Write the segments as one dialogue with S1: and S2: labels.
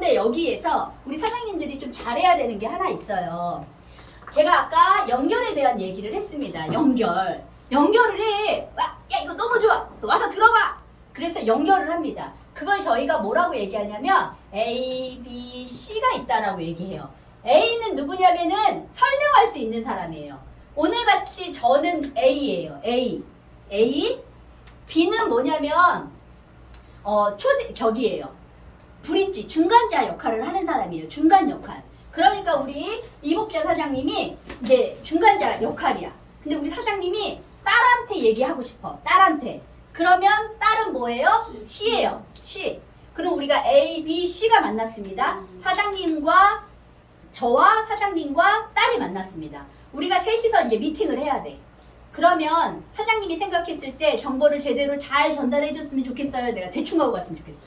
S1: 그런데 여기에서 우리 사장님들이 좀 잘해야 되는 게 하나 있어요. 제가 아까 연결에 대한 얘기를 했습니다. 연결을 해. 야, 이거 너무 좋아. 와서 들어봐. 그래서 연결을 합니다. 그걸 저희가 뭐라고 얘기하냐면 A, B, C가 있다라고 얘기해요. A는 누구냐면은 설명할 수 있는 사람이에요. 오늘같이 저는 A예요. A. B는 뭐냐면 저기예요. 브릿지, 중간자 역할을 하는 사람이에요. 중간 역할. 그러니까 우리 이복자 사장님이 이제 중간자 역할이야. 근데 우리 사장님이 딸한테 얘기하고 싶어. 딸한테. 그러면 딸은 뭐예요? C예요. C. 그럼 우리가 A, B, C가 만났습니다. 사장님과 저와 사장님과 딸이 만났습니다. 우리가 셋이서 이제 미팅을 해야 돼. 그러면 사장님이 생각했을 때 정보를 제대로 잘 전달해 줬으면 좋겠어요. 내가 대충 하고 갔으면 좋겠어.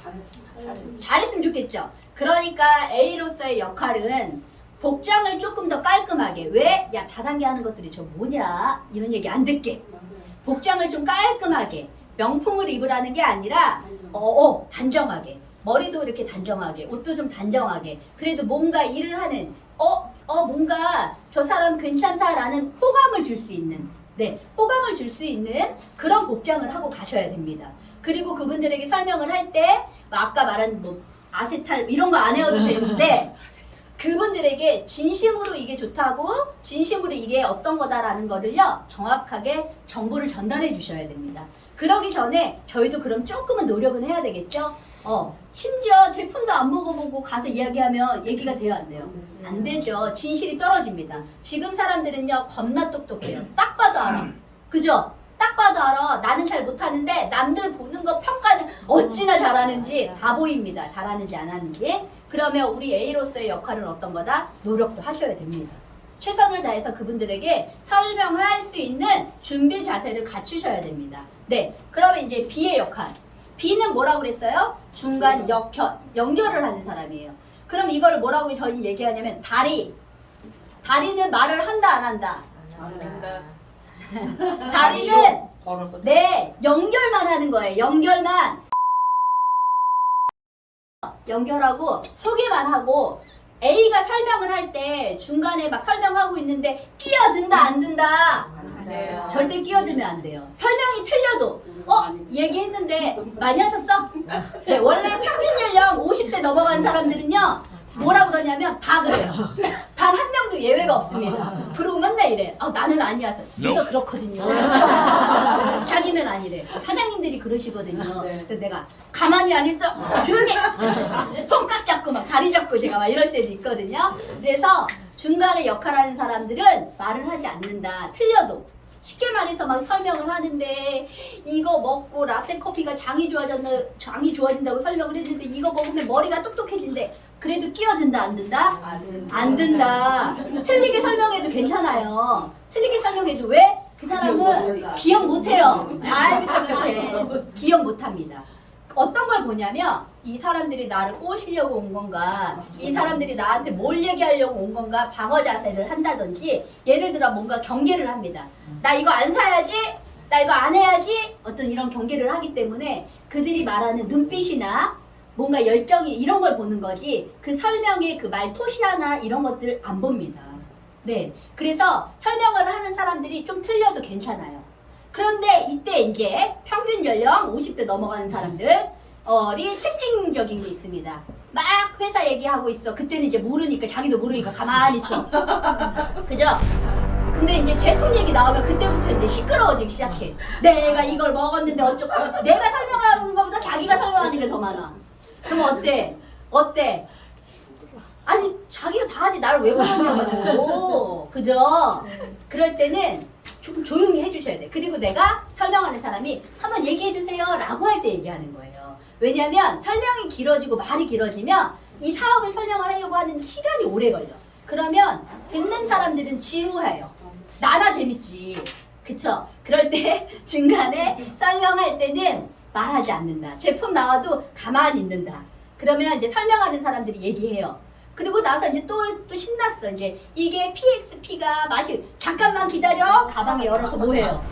S1: 잘했으면 좋겠죠. 그러니까 A로서의 역할은 복장을 조금 더 깔끔하게. 왜? 야, 다단계 하는 것들이 저 뭐냐? 이런 얘기 안 듣게. 복장을 좀 깔끔하게. 명품을 입으라는 게 아니라 단정하게. 머리도 이렇게 단정하게. 옷도 좀 단정하게. 그래도 뭔가 일을 하는 뭔가 저 사람 괜찮다라는 호감을 줄 수 있는, 호감을 줄 수 있는 그런 복장을 하고 가셔야 됩니다. 그리고 그분들에게 설명을 할 때 아까 말한 아세탈 이런 거 안 해도 되는데 그분들에게 진심으로 이게 좋다고, 진심으로 이게 어떤 거다라는 거를요 정확하게 정보를 전달해 주셔야 됩니다. 그러기 전에 저희도 그럼 조금은 노력은 해야 되겠죠. 심지어 제품도 안 먹어보고 가서 이야기하면 얘기가 돼요, 안 돼요? 안 되죠. 진실이 떨어집니다. 지금 사람들은요 겁나 똑똑해요. 딱 봐도 알아. 그죠? 딱 봐도 알아. 나는 잘 못하는데 남들 보는 거 평가는 어찌나 잘하는지 다 보입니다. 잘하는지 안 하는지. 그러면 우리 A로서의 역할은 어떤 거다? 노력도 하셔야 됩니다. 최선을 다해서 그분들에게 설명할 수 있는 준비 자세를 갖추셔야 됩니다. 네, 그러면 이제 B의 역할. B는 뭐라고 그랬어요? 중간 연결을 하는 사람이에요. 그럼 이걸 뭐라고 저희 얘기하냐면 다리는 말을 한다 안 한다?
S2: 안 된다.
S1: 다리는
S2: 걸어서.
S1: 연결만 하는 거예요. 연결하고 소개만 하고 A가 설명을 할 때 중간에 막 설명하고 있는데 끼어든다 안 든다?
S2: 안 돼요.
S1: 절대 끼어들면 안 돼요. 설명이 틀려도 얘기했는데 많이 하셨어? 네, 원래 평균 연령 50대 넘어간 사람들은요 뭐라 그러냐면 다 그래요. 단 한 명도 예외가 없습니다. 그러고 맨날 이래. 나는 아니야. 네가 그렇거든요. 자기는 아니래. 사장님들이 그러시거든요. 그래서 내가 가만히 안 있어. 조용히. 손깍 잡고 막 다리 잡고 제가 막 이럴 때도 있거든요. 그래서 중간에 역할하는 사람들은 말을 하지 않는다. 틀려도. 쉽게 말해서 막 설명을 하는데 이거 먹고 라떼 커피가 장이 좋아진다고 설명을 했는데 이거 먹으면 머리가 똑똑해진대. 그래도 끼어든다 안 든다? 안 든다. 틀리게 설명해도 괜찮아요. 틀리게 설명해도 왜? 그 사람은 기억 못해요. 기억 못합니다. 어떤 걸 보냐면 이 사람들이 나를 꼬시려고 온 건가, 이 사람들이 나한테 뭘 얘기하려고 온 건가 방어 자세를 한다든지, 예를 들어 뭔가 경계를 합니다. 나 이거 안 사야지, 나 이거 안 해야지, 어떤 이런 경계를 하기 때문에 그들이 말하는 눈빛이나 뭔가 열정이 이런 걸 보는 거지 그 설명의 그 말토시하나 이런 것들을 안 봅니다. 네, 그래서 설명을 하는 사람들이 좀 틀려도 괜찮아요. 그런데 이때 이제 평균 연령 50대 넘어가는 사람들이 특징적인 게 있습니다. 막 회사 얘기하고 있어. 그때는 이제 모르니까, 자기도 모르니까 가만히 있어. 그죠? 근데 이제 제품 얘기 나오면 그때부터 이제 시끄러워지기 시작해. 내가 이걸 먹었는데 어쩌고. 내가 설명하는 것보다 자기가 설명하는 게 더 많아. 그럼 어때? 아니 자기가 다 하지 나를 왜 보냐고. 그죠? 그럴 때는 좀 조용히 해주셔야 돼. 그리고 내가 설명하는 사람이 한번 얘기해주세요 라고 할 때 얘기하는 거예요. 왜냐면 설명이 길어지고 말이 길어지면 이 사업을 설명을 하려고 하는 시간이 오래 걸려. 그러면 듣는 사람들은 지루해요. 나나 재밌지. 그쵸? 그럴 때 중간에 설명할 때는 말하지 않는다. 제품 나와도 가만히 있는다. 그러면 이제 설명하는 사람들이 얘기해요. 그리고 나서 이제 또 신났어. 이제 이게 PXP가 맛이, 잠깐만 기다려. 가방에 열어서 뭐 해요?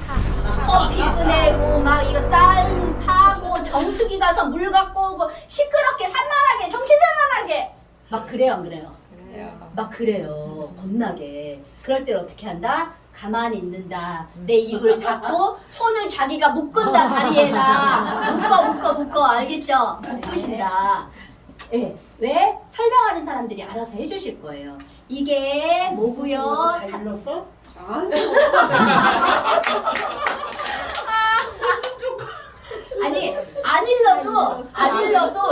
S1: 커피 꺼내고 막 이거 쌀 타고 정수기 가서 물 갖고 오고 시끄럽게 산만하게 정신사나하게 막 그래요, 안 그래요?
S2: 그래요.
S1: 막 그래요. 겁나게. 그럴 땐 어떻게 한다? 가만히 있는다. 내 입을 닫고 손을 자기가 묶은다, 다리에다. 묶어. 알겠죠? 묶으신다. 예. 왜? 설명하는 사람들이 알아서 해주실 거예요. 이게 뭐고요?
S3: 다 일렀어?
S1: 아니, 안 일러도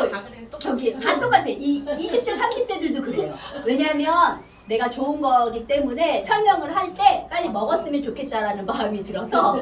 S1: 저기 다 똑같아. 이 20대, 30대들도 그래요. 왜냐면 내가 좋은 거기 때문에 설명을 할 때 빨리 먹었으면 좋겠다라는 마음이 들어서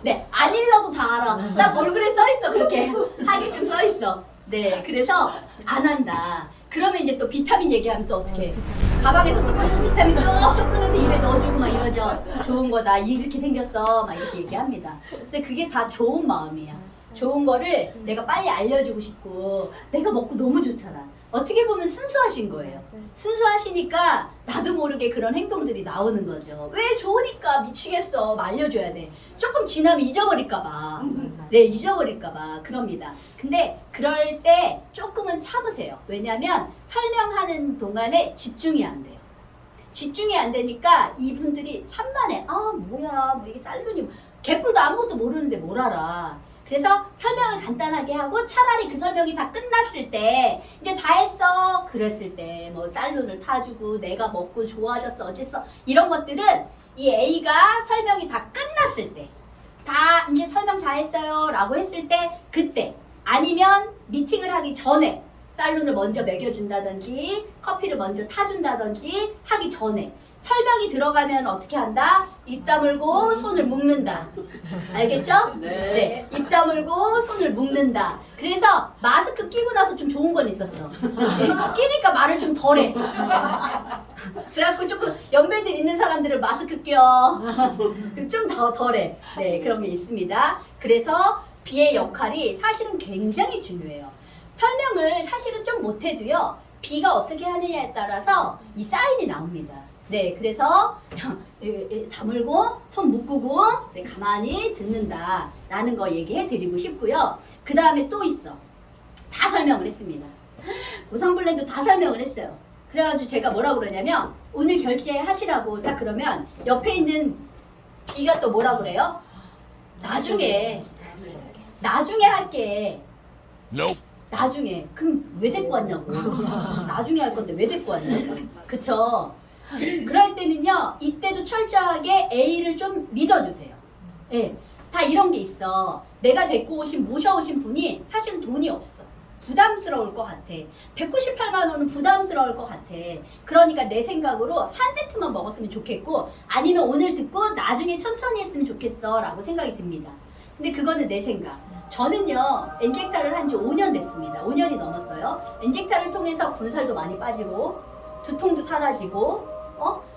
S1: 네, 안 일러도 다 알아. 딱 얼굴에 써있어. 그렇게 하게끔 써있어. 네, 그래서 안 한다. 그러면 이제 또 비타민 얘기하면 또 어떻게 가방에서 또 비타민 뚝뚝 꺼내서 입에 넣어주고 막 이러죠. 좋은 거다. 이렇게 생겼어. 막 이렇게 얘기합니다. 근데 그게 다 좋은 마음이야. 좋은 거를 내가 빨리 알려주고 싶고 내가 먹고 너무 좋잖아. 어떻게 보면 순수하신 거예요. 순수하시니까 나도 모르게 그런 행동들이 나오는 거죠. 왜 좋으니까 미치겠어. 막 알려줘야 돼. 조금 지나면 잊어버릴까봐. 네, 잊어버릴까봐. 그럽니다. 근데 그럴 때 조금은 참으세요. 왜냐면 설명하는 동안에 집중이 안 돼요. 집중이 안 되니까 이분들이 산만해. 아, 뭐야. 뭐 이게 쌀눈이. 개뿔도 아무것도 모르는데 뭘 알아. 그래서 설명을 간단하게 하고 차라리 그 설명이 다 끝났을 때 이제 다 했어 그랬을 때 뭐 쌀눈을 타주고 내가 먹고 좋아졌어 어쨌어 이런 것들은 이 A가 설명이 다 끝났을 때 다 이제 설명 다 했어요 라고 했을 때 그때 아니면 미팅을 하기 전에 쌀눈을 먼저 먹여준다든지 커피를 먼저 타준다든지 하기 전에 설명이 들어가면 어떻게 한다? 입 다물고 손을 묶는다. 알겠죠? 네. 입 다물고 손을 묶는다. 그래서 마스크 끼고 나서 좀 좋은 건 있었어. 네. 끼니까 말을 좀 덜해. 그래갖고 조금 연배들 있는 사람들은 마스크 껴. 좀 더 덜해. 네, 그런 게 있습니다. 그래서 B의 역할이 사실은 굉장히 중요해요. 설명을 사실은 좀 못해도요. B가 어떻게 하느냐에 따라서 이 사인이 나옵니다. 네, 그래서 다물고 손 묶고 네, 가만히 듣는다 라는 거 얘기해 드리고 싶고요. 그 다음에 또 있어. 다 설명을 했습니다. 보상블렌도 다 설명을 했어요. 그래가지고 제가 뭐라고 그러냐면 오늘 결제하시라고 딱 그러면 옆에 있는 B가 또 뭐라고 그래요? 나중에 할게. 나중에. 그럼 왜 데리고 왔냐고. 나중에 할 건데 왜 데리고 왔냐고. 그쵸? 그럴 때는요, 이때도 철저하게 A를 좀 믿어주세요. 예. 다 이런 게 있어. 내가 데리고 모셔오신 분이 사실은 돈이 없어. 부담스러울 것 같아. 198만 원은 부담스러울 것 같아. 그러니까 내 생각으로 한 세트만 먹었으면 좋겠고, 아니면 오늘 듣고 나중에 천천히 했으면 좋겠어. 라고 생각이 듭니다. 근데 그거는 내 생각. 저는요, 엔젝타를 한 지 5년 됐습니다. 5년이 넘었어요. 엔젝타를 통해서 군살도 많이 빠지고, 두통도 사라지고,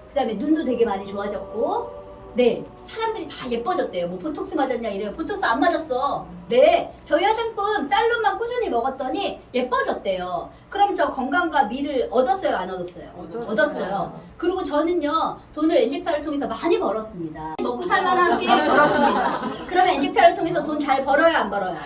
S1: 그 다음에 눈도 되게 많이 좋아졌고, 네, 사람들이 다 예뻐졌대요. 뭐 보톡스 맞았냐 이래요. 보톡스 안 맞았어. 네, 저희 화장품 쌀룸만 꾸준히 먹었더니 예뻐졌대요. 그럼 저 건강과 미를 얻었어요, 안 얻었어요? 얻었어요. 그리고 저는요, 돈을 엔젝타를 통해서 많이 벌었습니다. 먹고 살만한 게 벌었습니다. 그러면 엔젝타를 통해서 돈 잘 벌어요, 안 벌어요?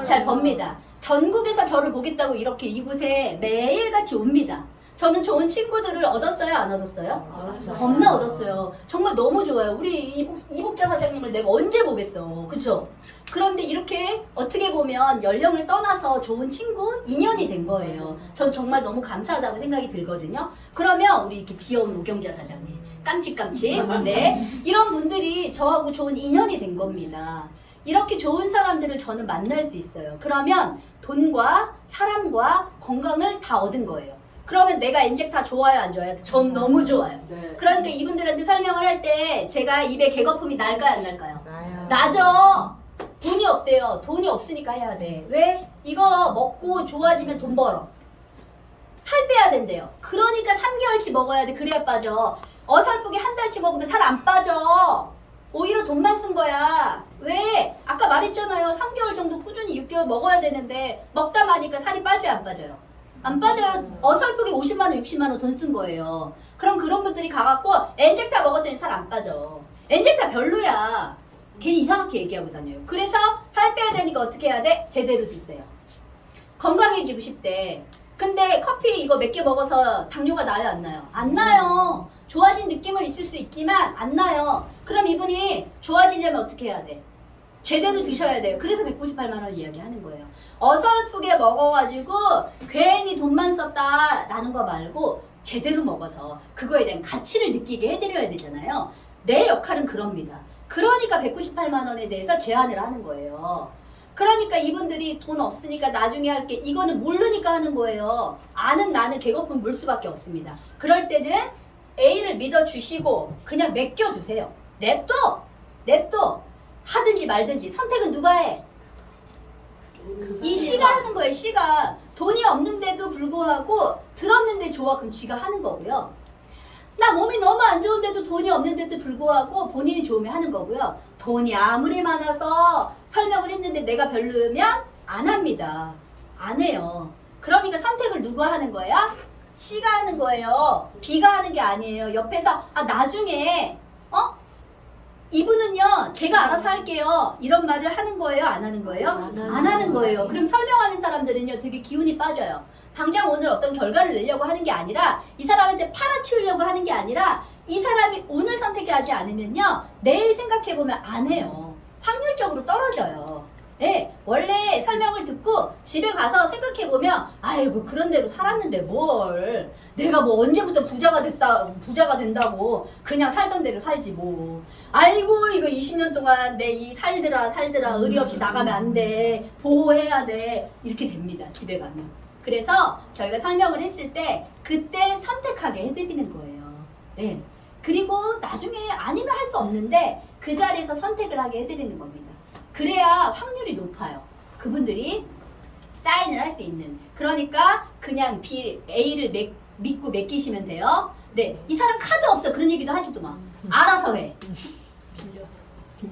S1: 잘 법니다. 전국에서 저를 보겠다고 이렇게 이곳에 매일같이 옵니다. 저는 좋은 친구들을 얻었어요, 안 얻었어요?
S2: 얻었어요.
S1: 겁나 얻었어요. 정말 너무 좋아요. 우리 이복자 사장님을 내가 언제 보겠어. 그쵸? 그런데 이렇게 어떻게 보면 연령을 떠나서 좋은 친구, 인연이 된 거예요. 전 정말 너무 감사하다고 생각이 들거든요. 그러면 우리 이렇게 귀여운 오경자 사장님, 깜찍깜찍, 네. 이런 분들이 저하고 좋은 인연이 된 겁니다. 이렇게 좋은 사람들을 저는 만날 수 있어요. 그러면 돈과 사람과 건강을 다 얻은 거예요. 그러면 내가 엔젝타 좋아요, 안 좋아요? 전 너무 좋아요.
S3: 네.
S1: 그러니까 이분들한테 설명을 할 때 제가 입에 개거품이 날까요, 안 날까요?
S2: 나요.
S1: 나죠. 돈이 없대요. 돈이 없으니까 해야 돼. 왜? 이거 먹고 좋아지면 돈 벌어. 살 빼야 된대요. 그러니까 3개월치 먹어야 돼. 그래야 빠져. 어설프게 한 달치 먹으면 살 안 빠져. 오히려 돈만 쓴 거야. 왜? 아까 말했잖아요. 3개월 정도 꾸준히 6개월 먹어야 되는데 먹다 마니까 살이 빠져요, 안 빠져요? 안 빠져요. 어설프게 50만 원, 60만 원 돈 쓴 거예요. 그럼 그런 분들이 가갖고 엔젝타 먹었더니 살 안 빠져. 엔젝타 별로야. 괜히 이상하게 얘기하고 다녀요. 그래서 살 빼야 되니까 어떻게 해야 돼? 제대로 드세요. 건강해지고 싶대. 근데 커피 이거 몇 개 먹어서 당뇨가 나요, 안 나요? 안 나요. 좋아진 느낌은 있을 수 있지만 안 나요. 그럼 이분이 좋아지려면 어떻게 해야 돼? 제대로 드셔야 돼요. 그래서 198만 원 이야기하는 거예요. 어설프게 먹어가지고 괜히 돈만 썼다라는 거 말고 제대로 먹어서 그거에 대한 가치를 느끼게 해드려야 되잖아요. 내 역할은 그럽니다. 그러니까 198만 원에 대해서 제안을 하는 거예요. 그러니까 이분들이 돈 없으니까 나중에 할게, 이거는 모르니까 하는 거예요. 아는 나는 개거품 물 수밖에 없습니다. 그럴 때는 A를 믿어주시고 그냥 맡겨주세요. 냅둬 하든지 말든지 선택은 누가 해? 이 C가 하는 거예요. C가 돈이 없는데도 불구하고 들었는데 좋아, 그럼 C가 하는 거고요. 나 몸이 너무 안 좋은데도 돈이 없는데도 불구하고 본인이 좋으면 하는 거고요. 돈이 아무리 많아서 설명을 했는데 내가 별로면 안 합니다. 안 해요. 그러니까 선택을 누가 하는 거야? C가 하는 거예요. B가 하는 게 아니에요. 옆에서 나중에 이분은요 제가 알아서 할게요 이런 말을 하는 거예요, 안 하는 거예요? 안 하는 거예요. 그럼 설명하는 사람들은요 되게 기운이 빠져요. 당장 오늘 어떤 결과를 내려고 하는 게 아니라, 이 사람한테 팔아치우려고 하는 게 아니라, 이 사람이 오늘 선택하지 않으면요 내일 생각해보면 안 해요. 확률적으로 떨어져요. 네, 원래 설명을 듣고 집에 가서 생각해보면 아이고 그런 대로 살았는데 뭘, 내가 뭐 언제부터 부자가 된다고 그냥 살던 대로 살지 뭐. 아이고 이거 20년 동안 내 이 살들아 의리 없이 나가면 안 돼, 보호해야 돼, 이렇게 됩니다 집에 가면. 그래서 저희가 설명을 했을 때 그때 선택하게 해드리는 거예요. 네. 그리고 나중에 아니면 할 수 없는데 그 자리에서 선택을 하게 해드리는 겁니다. 그래야 확률이 높아요. 그분들이 사인을 할 수 있는. 그러니까 그냥 A를 믿고 맡기시면 돼요. 네, 이 사람 카드 없어 그런 얘기도 하지도 마. 알아서 해.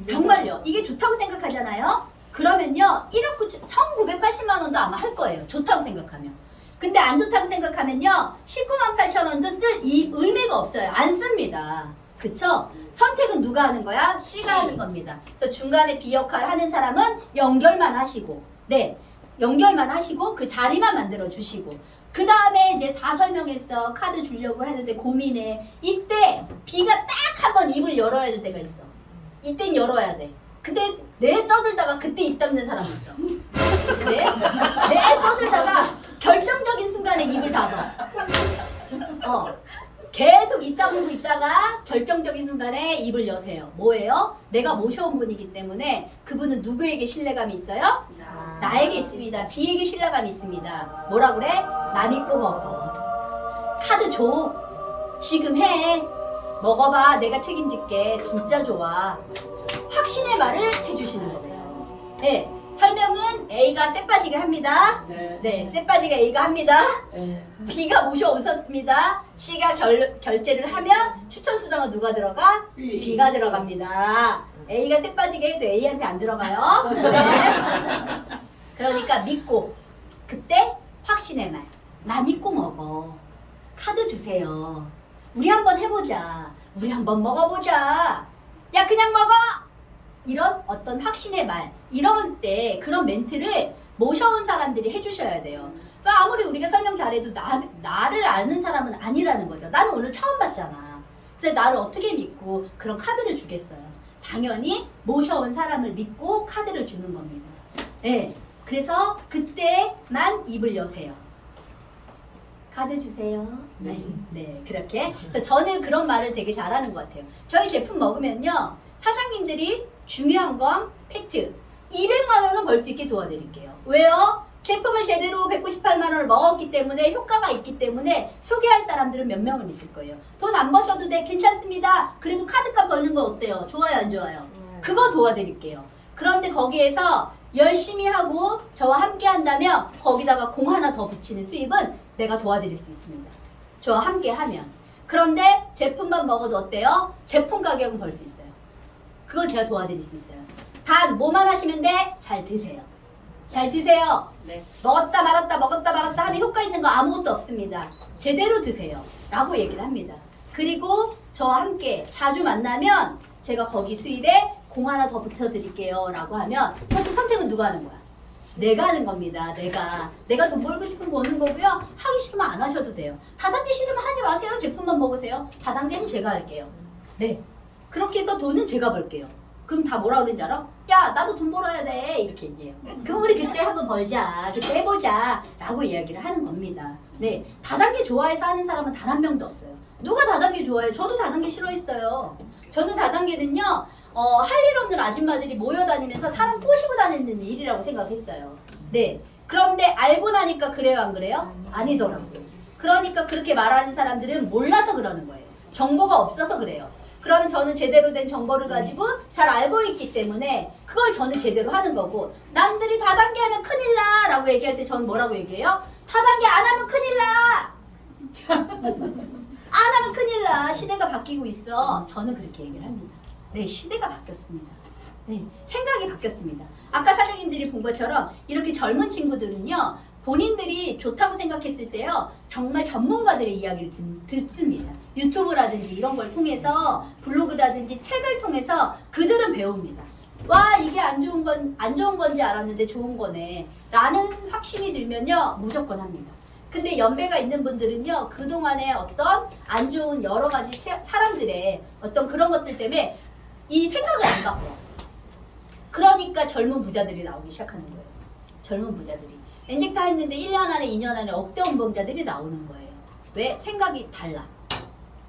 S1: 정말요. 이게 좋다고 생각하잖아요. 그러면요 1억 1980만 원도 아마 할 거예요. 좋다고 생각하면. 근데 안 좋다고 생각하면요 19만 8천 원도 쓸 의미가 없어요. 안 씁니다. 그쵸? 선택은 누가 하는 거야? C가 하는 겁니다. 그래서 중간에 B 역할 하는 사람은 연결만 하시고, 네, 연결만 하시고 그 자리만 만들어 주시고, 그 다음에 이제 다 설명했어. 카드 주려고 하는데 고민해. 이때 B가 딱 한 번 입을 열어야 될 때가 있어. 이땐 열어야 돼. 근데 내 떠들다가 그때 입 닫는 사람이 있어. 네? 내 떠들다가 결정적인 순간에 입을 닫아. 계속 입 다물고 있다가 결정적인 순간에 입을 여세요. 뭐예요? 내가 모셔온 분이기 때문에 그분은 누구에게 신뢰감이 있어요? 나에게 있습니다. B에게 신뢰감이 있습니다. 뭐라 그래? 나 믿고 먹어. 카드 줘. 지금 해. 먹어봐. 내가 책임질게. 진짜 좋아. 확신의 말을 해주시는 거예요. 네. 설명은 A가 쎄 빠지게 합니다. 네, 쎄 빠지게 A가 합니다. B가 모셔오셨습니다. C가 결제를 하면 추천 수당은 누가 들어가? B가 들어갑니다. A가 쎄 빠지게 해도 A한테 안 들어가요. 네. 그러니까 믿고, 그때 확신의 말. 나 믿고 먹어. 카드 주세요. 우리 한번 해보자. 우리 한번 먹어보자. 야 그냥 먹어. 이런 어떤 확신의 말, 이런 때 그런 멘트를 모셔온 사람들이 해주셔야 돼요. 그러니까 아무리 우리가 설명 잘해도 나를 아는 사람은 아니라는 거죠. 나는 오늘 처음 봤잖아. 근데 나를 어떻게 믿고 그런 카드를 주겠어요? 당연히 모셔온 사람을 믿고 카드를 주는 겁니다. 네, 그래서 그때만 입을 여세요. 카드 주세요. 네, 그렇게. 그래서 저는 그런 말을 되게 잘하는 것 같아요. 저희 제품 먹으면요, 사장님들이 중요한 건 팩트 200만 원을 벌 수 있게 도와드릴게요. 왜요? 제품을 제대로 198만 원을 먹었기 때문에, 효과가 있기 때문에 소개할 사람들은 몇 명은 있을 거예요. 돈 안 버셔도 돼, 괜찮습니다. 그래도 카드값 벌는 거 어때요? 좋아요, 안 좋아요? 그거 도와드릴게요. 그런데 거기에서 열심히 하고 저와 함께 한다면 거기다가 공 하나 더 붙이는 수입은 내가 도와드릴 수 있습니다. 저와 함께 하면. 그런데 제품만 먹어도 어때요? 제품 가격은 벌 수 있어요. 그거 제가 도와드릴 수 있어요. 단 뭐만 하시면 돼? 잘 드세요. 잘 드세요.
S2: 네.
S1: 먹었다 말았다 하면 효과 있는 거 아무것도 없습니다. 제대로 드세요. 라고 얘기를 합니다. 그리고 저와 함께 자주 만나면 제가 거기 수입에 공 하나 더 붙여드릴게요. 라고 하면 그것도 선택은 누가 하는 거야? 내가 하는 겁니다. 내가 돈 벌고 싶은 거 버는 거고요. 하기 싫으면 안 하셔도 돼요. 다단계 싫으면 하지 마세요. 제품만 먹으세요. 다단계는 제가 할게요. 네. 그렇게 해서 돈은 제가 벌게요. 그럼 다 뭐라 그러는지 알아? 야, 나도 돈 벌어야 돼. 이렇게 얘기해요. 그럼 우리 그때 한번 벌자. 그때 해보자. 라고 이야기를 하는 겁니다. 네. 다단계 좋아해서 하는 사람은 단 한 명도 없어요. 누가 다단계 좋아해요? 저도 다단계 싫어했어요. 저는 다단계는요, 할 일 없는 아줌마들이 모여다니면서 사람 꼬시고 다니는 일이라고 생각했어요. 네. 그런데 알고 나니까 그래요, 안 그래요? 아니더라고요. 그러니까 그렇게 말하는 사람들은 몰라서 그러는 거예요. 정보가 없어서 그래요. 그러면 저는 제대로 된 정보를 가지고 잘 알고 있기 때문에 그걸 저는 제대로 하는 거고, 남들이 다단계 하면 큰일 나! 라고 얘기할 때 저는 뭐라고 얘기해요? 다단계 안 하면 큰일 나! 안 하면 큰일 나! 시대가 바뀌고 있어. 저는 그렇게 얘기를 합니다. 네, 시대가 바뀌었습니다. 네, 생각이 바뀌었습니다. 아까 사장님들이 본 것처럼 이렇게 젊은 친구들은요, 본인들이 좋다고 생각했을 때요, 정말 전문가들의 이야기를 듣습니다. 유튜브라든지 이런 걸 통해서, 블로그라든지 책을 통해서 그들은 배웁니다. 와, 이게 안 좋은 건지 알았는데 좋은 거네. 라는 확신이 들면요, 무조건 합니다. 근데 연배가 있는 분들은요, 그동안에 어떤 안 좋은 여러 가지 사람들의 어떤 그런 것들 때문에 이 생각을 안 바꿔요. 그러니까 젊은 부자들이 나오기 시작하는 거예요. 젊은 부자들이. 엔젝타 했는데 1년 안에 2년 안에 억대 연봉자들이 나오는 거예요. 왜? 생각이 달라.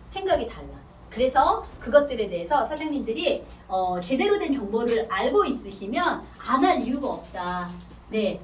S1: 생각이 달라. 그래서 그것들에 대해서 사장님들이 제대로 된 정보를 알고 있으시면 안 할 이유가 없다. 네,